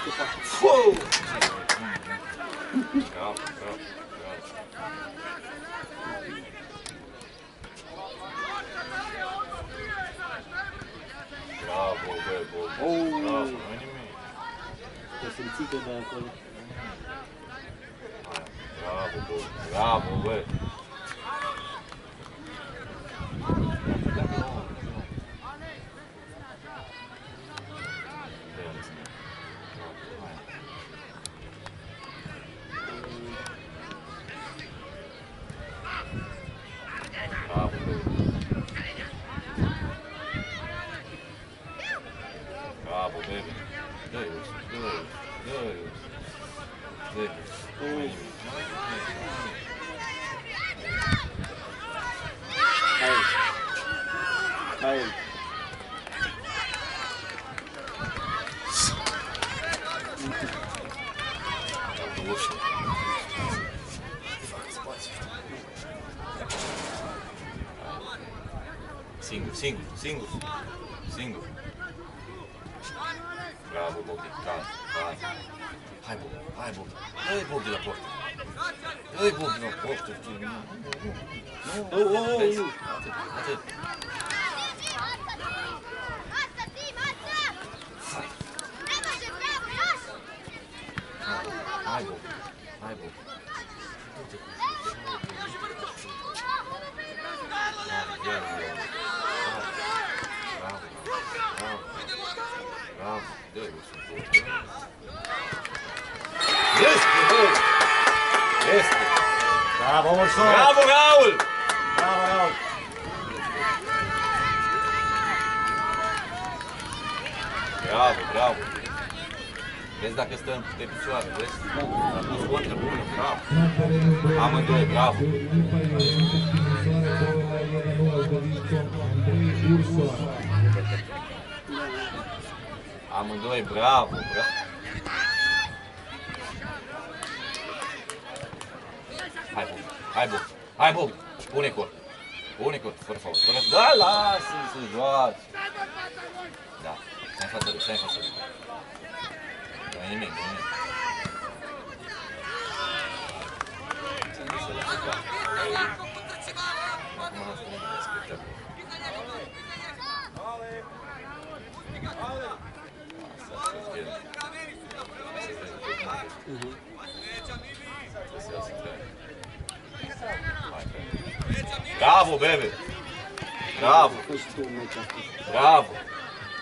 scăpat. Bravo, bravo. Bravo, bă, bravo, nu-i nimic. Te simți că de acolo. Bravo, bă, bravo, bă. Bravo, baby. Dă-i-os, dă-i-os, dă-i-os. Dă-i-os. Hai. Singur. Bravo, Bogdi, calm. Hai, Bogdi. Dă-i Bogdi la portă. Nu. Atât. Hai, Bogdi. Bravo. Este! Bravo, Ursul! Bravo, Raul! Bravo! Vezi dacă stăm pe picioare, vezi? A pus contră bună, bravo! Amândoi, bravo! Amândoi, bravo! Hai, Bogdi! Pune cort, fără fault. Da, lasă să joace! Da, stai în fața lui. Nu-i nimic. Acum nu spune nimic, spectacol. Bravo, bebe! Bravo!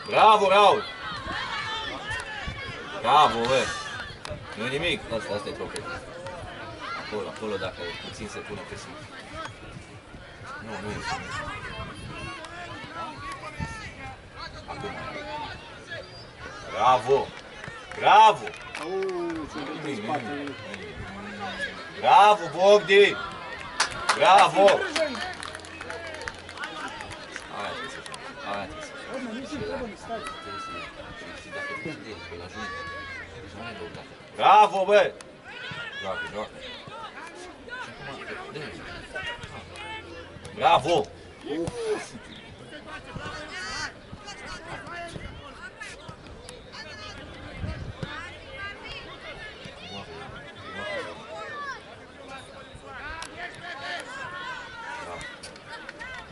Bravo, Raul! Bravo, bă! Nu-i nimic, asta e trofeu. Acolo, dacă puțin se pune pe sus. Nu e nimic. Acum. Bravo! Bravo, Bogdi! Bravo! Hai, bravo, bă! Joacă. Bravo!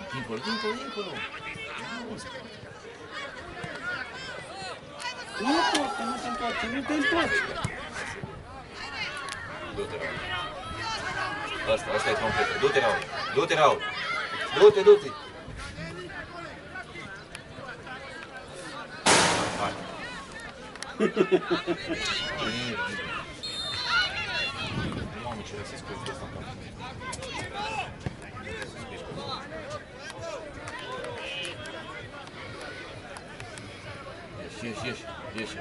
Dincolo. Nu te întoarce. Du-te, Raul. Asta e trompetă. Du-te, Raul. Du-te. Hai. Mamă, ce răsesc cu ăsta. Ieși.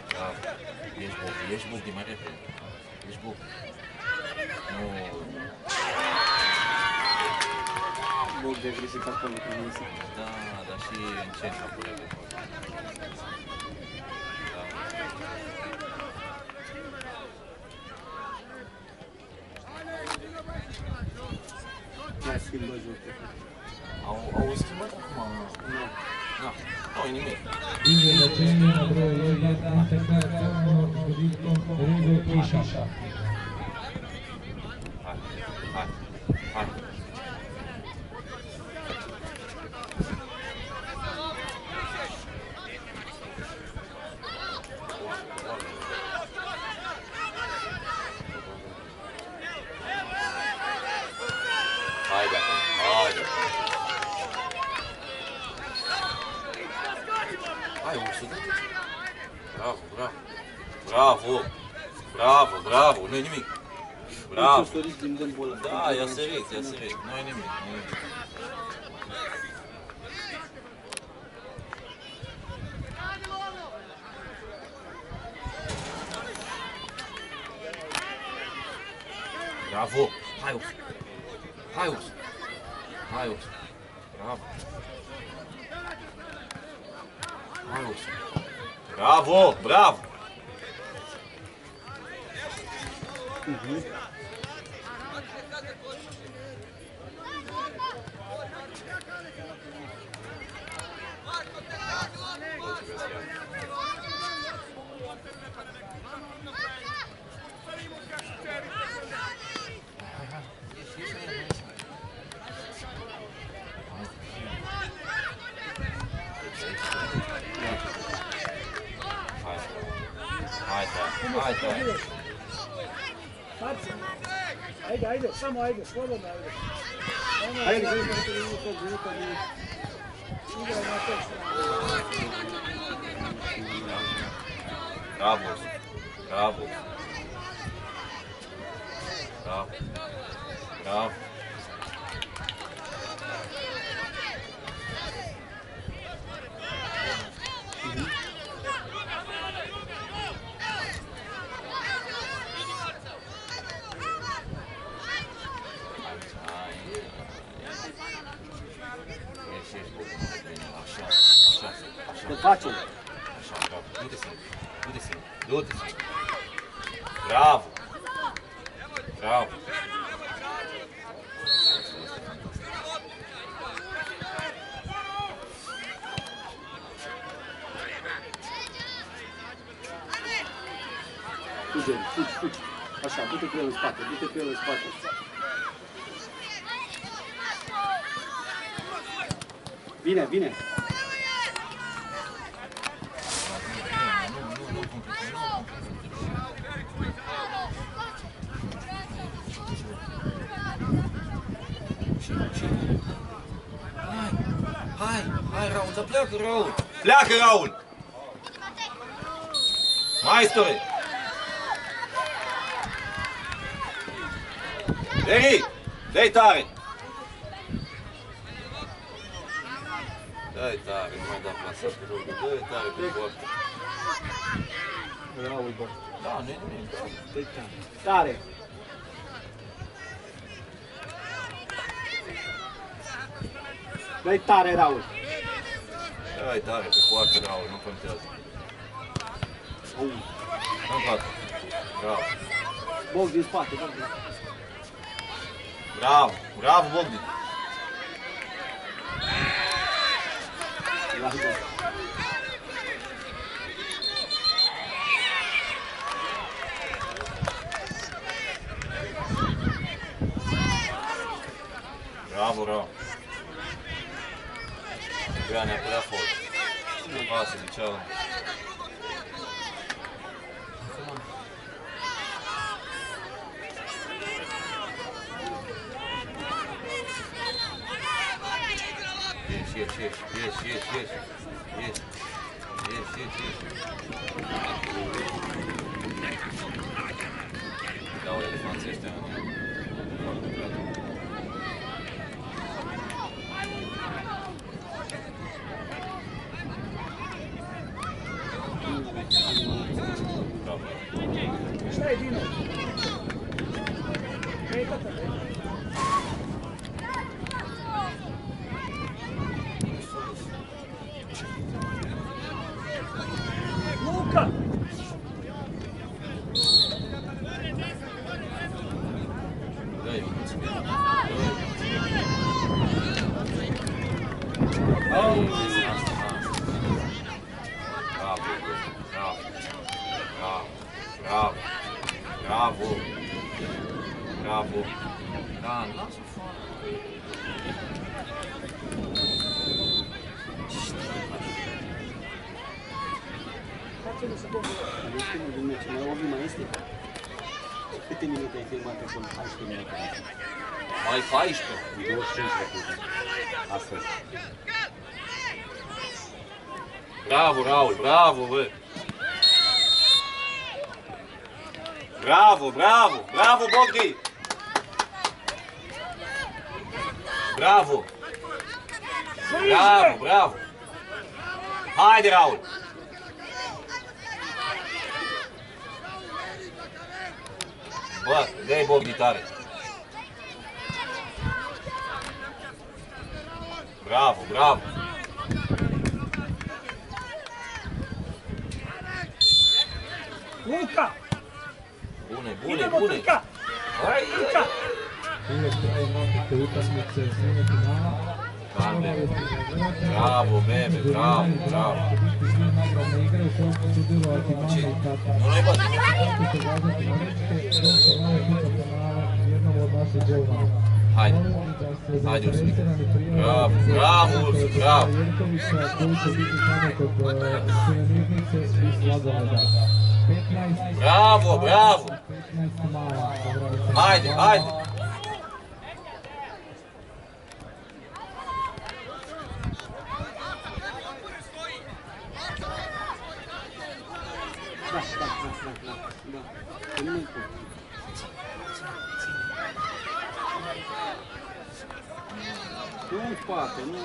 Bravo. Ieși, Bogdi, mai repede. Ieși, Bogdi. Nu. Bogdi agresiv acolo, pe mine. Da, dar și încet acolo. Mai schimbă jocul. Au schimbat acum? Nu. Nu e nimic. Miša. Hai. Ajde. Ajde, ovo su. Bravo, nu-i nimic. Bravo. Da, ia sărit, nu-i nimic. Bravo, hai Urs. Bravo. Hai Urs. Bravo. Hai. Ajde, samo ajde, slobodno ajde. Ajde, Igraj na to. Bravo. Te facem. Așa, bravo. Du-te-se. Bravo. Fugi. Așa, du-te cu el în spate. Vine. Hai, Raul, dar pleacă, Raul! Maestore! Deri, dă-i tare! Dă-i tare, nu mai da plasat pe jocul, dă-i tare pe poartă. Raul, bă. Da, nu-i nimic. Dă-i tare. Dă-i tare, Raul. Dă-i tare pe poartă, Raul, nu contează. Încă. Bravo. Bogdi în spate, Bravo, Bogdi. Bravo. Trebuia neapărat foc. Nu pasă, ziceau. Ieși. Dau elefanții ăștia în ea. Bravo. Šta je Dino? Rekata, Luka! Dai, Bravo. Bravo! Bravo! Da, lasă-o foară! Face-le să bombe. Ultimul din meci, mai Ovi mai este? Câte minute ai filmat acolo? 14 minute. Mai 14? 25 de minute. Astăzi. Bravo, Raul, bravo, bă! Bravo, bravo! Bravo, Bogdi! Bravo! Bravo, bravo! Haide, Raul! Bă, dă-i Bogdi tare! Bravo, bravo! Luca! Bune, bune, Idemo bune! trka! Hai, Trka! Uvijek kraj nokte utakmice svime finala. Kande. Bravo, bebe, bravo, bravo. Biti dvije nagradne igre u kojoj će sudjelovati mama i tata. No, ne bati. Kako će gađati na ručke, dok se male kuća penala jednom od naših golmana. Hajde. Molim da se Hajde, Ursi. zainteresirani Bravo, prijavite bravo, Ursi, bravo. Jerkovića koji će biti s nama kod suvenirnice i sladoleda. 15 Bravo, bravo! 15 mala. Hajde, hajde! Da. Termin cu. Nu în spate, nu...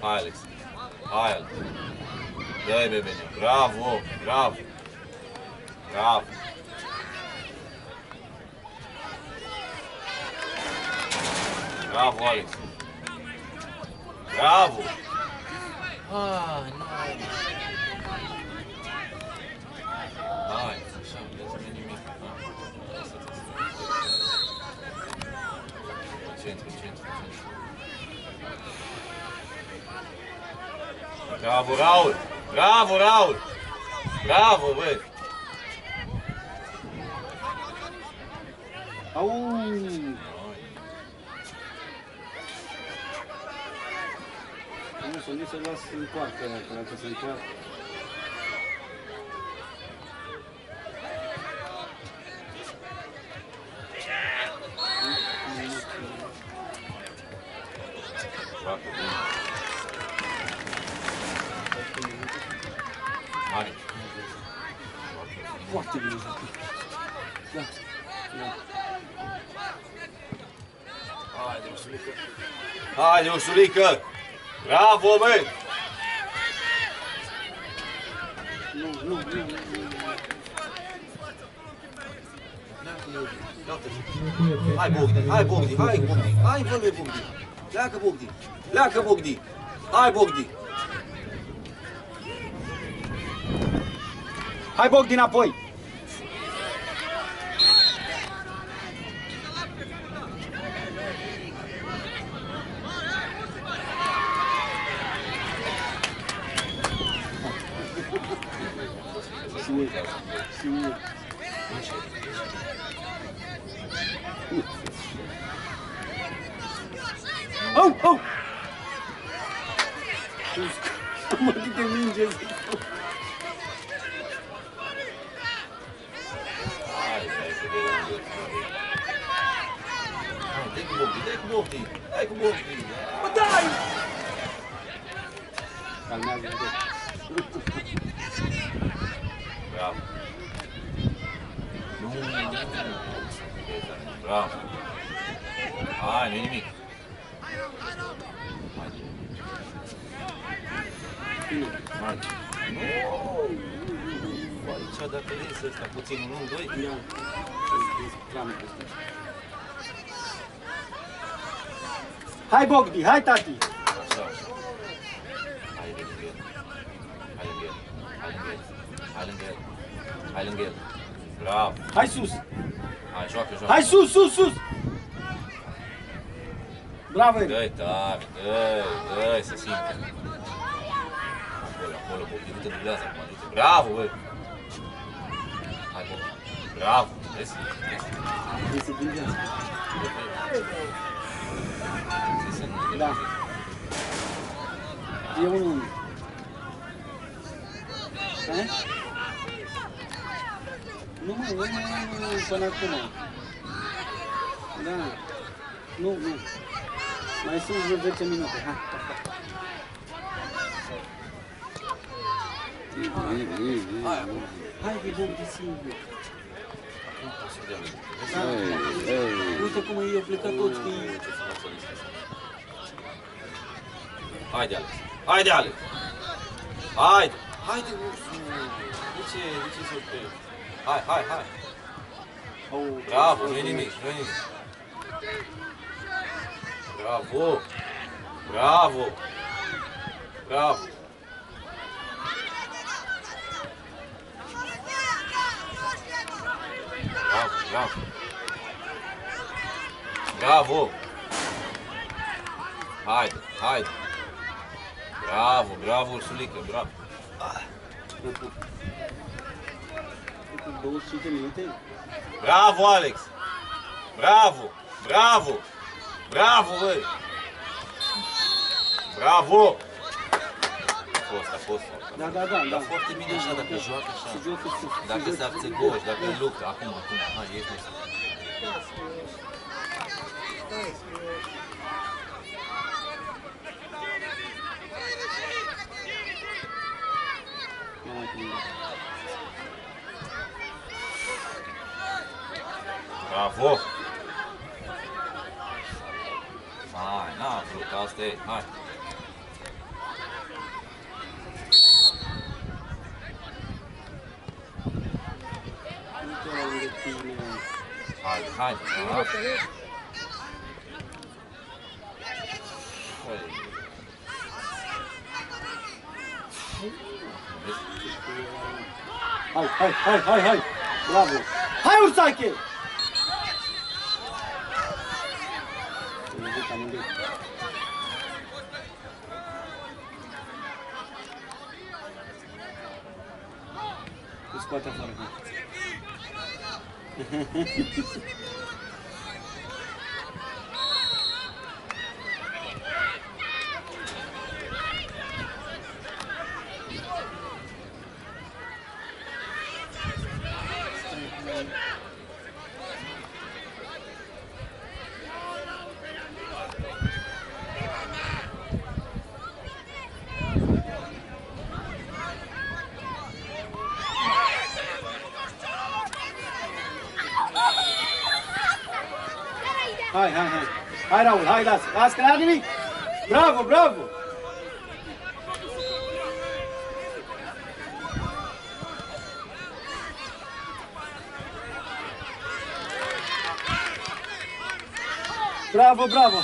Hai, Alex. Hai, Alex. Dai, bebe. Bravo, bravo. Bravo. Bravo, Alex. Bravo. Ai, nu. Hai, așa, vezi, nu nimic. Centru. Bravo, Raul! Bravo, Raul! Bravo, băi! Au! Nu, să nu se las în coartă aia, că dacă se întoarcă. Foarte bine. Mari. Foarte bine. Da. Haide, Ursulică! Haide, Ursulică! Bravo, băi! Nu. Hai, Bogdi! Hai, fă-l pe Bogdi! Pleacă, Bogdi! Hai, Bogdi! Hai, Bogdi, înapoi! Și mie. Au! Mă, câte minge zic. Dai cu Bogdi! Mă dai! Calmează-te. Bravo! Bravo! Hai, nu-i nimic! Hai! Aici, dacă iese ăsta puțin, 1-2. Ia. Cramă peste. Hai, Bogdi, hai, tati! Așa. Hai lângă el. Bravo. Hai sus! Hai, joacă. Hai sus! Bravo! Dă-i tare, dă-i să simte. Acolo, Bogdi, du-te, dublează acum, du-te. Bravo, băi. Hai, bun. Bravo! Vezi? Trebuie să gândească. Vezi? Da. E 1-1. Hai? Nu mai, până acum. Da. Nu. Mai sunt vreo 10 minute. Hai. Hai de bun de singur. Uite cum i-au plecat toți că ei... Haide, Alex! Haide, Alex! Haide! Haide, ursul! De ce se oprește? Hai! Bravo, nu-i nimic. Bravo! Bravo! Haide! Bravo, ursulică, bravo! 25 de minute? Bravo, Alex! Bravo, băi! Bravo! A fost. Da. Dar foarte bine așa, dacă joacă așa. Dacă se abțegoși, dacă luptă. Acum. Hai, ieși mai sus. Bravo! Hai, n-am vrut, asta e, hai! Haide! Hai! Bravo! Hai, Ursache! Îl scoate afară. Hai, Raul, hai, las că n-are nimic! Bravo! Bravo!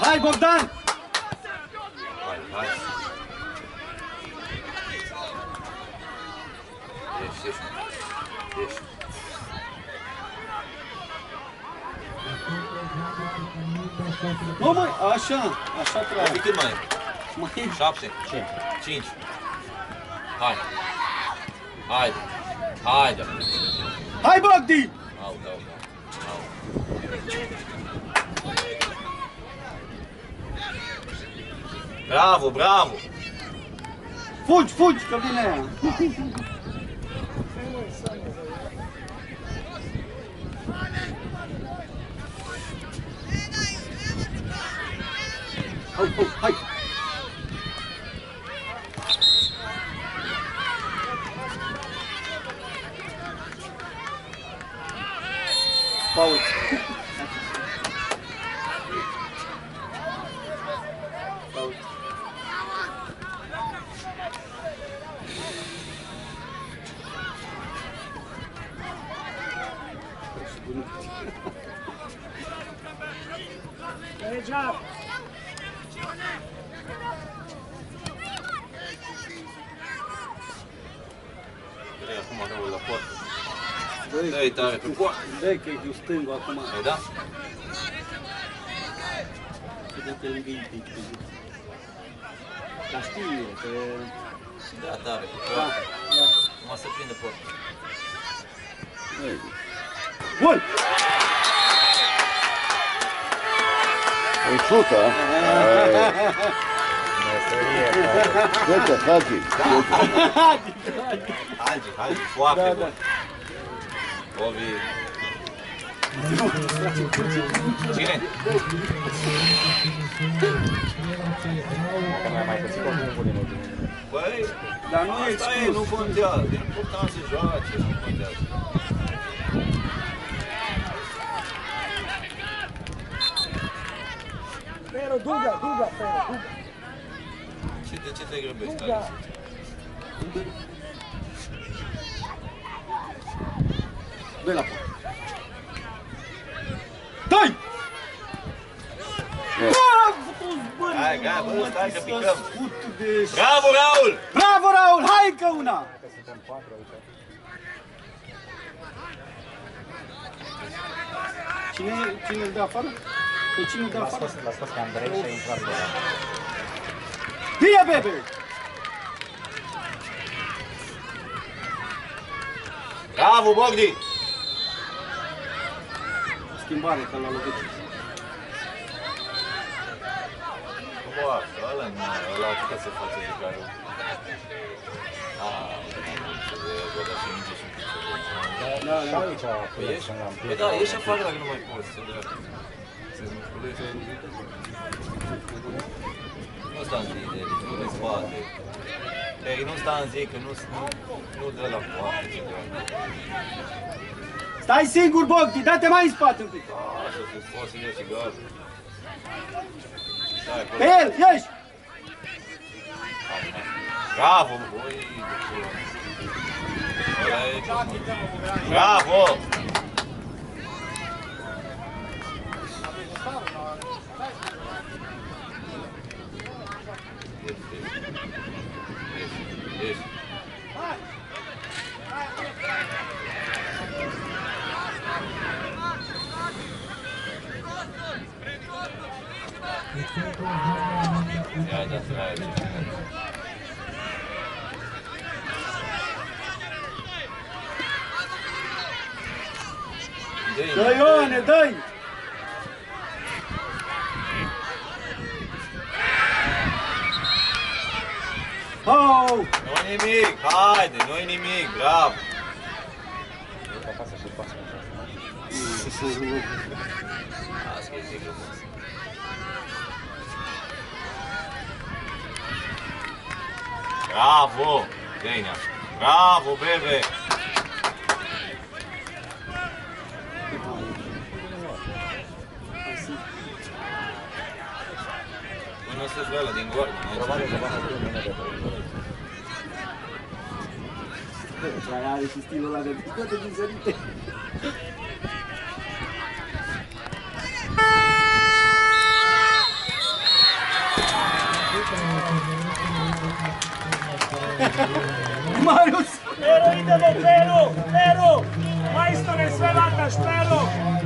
Hai, Bogdan! Hai! Ești. Nu mai, așa trebuie. Cât mai e? Mai e 7, 5. Haide. Hai, Bogdi! Au. Bravo! Fugi, că vine aia. Hai! Paul! Good job. Acum dă-l la poartă. Dă-i tare pe poartă. Dă-i că e cu stângul acum. Ai da? Să dă pe lângă ei. Dar știi că... Da, tare pe poartă. Numai să prinde poartă. Bun! Îi șută, uite, Hagi. Hagi, foarte bun. Ovi. Cine? Băi, Dar nu e asta e, exclus. nu contează. E important să joace, nu contează. Pero, Duga, Pero, Duga. Și de ce te grăbești? Duga. Doi la pot. Doi! Hai, bă, stai că picăm. De... Bravo, Raul! Bravo, Raul! Hai încă una! Cine îl dă afară? Pe cine îl dă afară? L-a scos pe Andrei și a intrat pe ăla. Via, bebe! Bravo, Bogdi! Schimbare, că l-a lovit. Bă, ăla cât se face jucarul. Bă, da și minge și Da, Și da. aici a pus în la Bă, da, ieși afară dacă nu mai poți, să dracu. Se-ți musculește. Nu sta în zi, nu le spate. Ei, nu sta în zi, că nu dă la poate, ce dracu. Stai singur, Bogdi, dă-te mai în spate un pic. Așa, să poți să ieși gazul. Stai acolo. Pe el, ieși! Bravo, băi, bravo! Ieși. Ia, da, Dă, Ioane, dă-i! Oh! Nu-i nimic, haide, nu-i nimic, bravo! Asta e zic frumos. Bravo, Denia! Bravo, bebe! Până să-ți vrea din goară, Probabil că va fi mâine de Mai are și stilul ăla de toate din sărite. Marius! Pero, idemo, Pero! Majstore, sve lataš, Pero!